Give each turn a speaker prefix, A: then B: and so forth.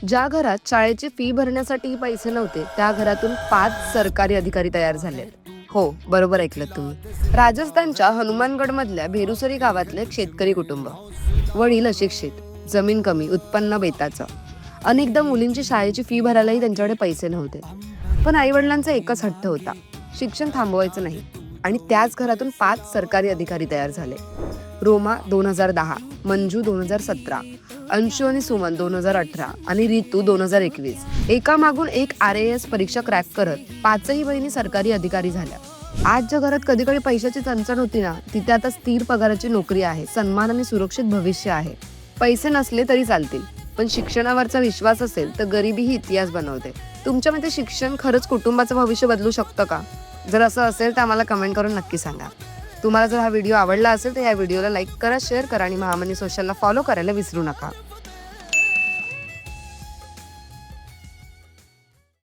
A: ज्या घरात शाळेची फी भरण्यासाठी पैसे नव्हते त्या घरातून 5 सरकारी अधिकारी तयार झाले. हो, बरोबर ऐकलं तुम्ही. राजस्थानच्या हनुमानगड मधल्या भेरुसरी गावातले एक शेतकरी कुटुंब. वडील अशिक्षित, जमीन कमी, उत्पन्न बेताचं. अनेकदा मुलींची शाळेची फी भरायलाही त्यांच्याकडे पैसे नव्हते. पण आई वडिलांचा एकच हट्ट होता, शिक्षण थांबवायचं नाही. आणि त्याच घरातून 5 सरकारी अधिकारी तयार झाले. रोमा 2010, मंजू 2017, अंशू आणि सुमन 2018 आणि रितू 2021. एका मागून एक RAS परीक्षा क्रॅक करत 5ही बहिणी सरकारी अधिकारी झाल्या. आज ज्या घरात कधी कधी पैशाची चणचण होती ना, तिथे आता स्थिर पगाराची नोकरी आहे, सन्मान आणि सुरक्षित भविष्य आहे. पैसे नसले तरी चालतील, पण शिक्षणावरचा विश्वास असेल तर गरिबी ही इतिहास बनवते. तुमच्या मते शिक्षण खरंच कुटुंबाचं भविष्य बदलू शकतं का? जर असं असेल तर आम्हाला कमेंट करून नक्की सांगा. तुम्हाला जर हा व्हिडिओ आवडला असेल तर या व्हिडिओला लाईक करा, शेअर करा आणि महामनी सोशलला फॉलो करायला विसरू नका.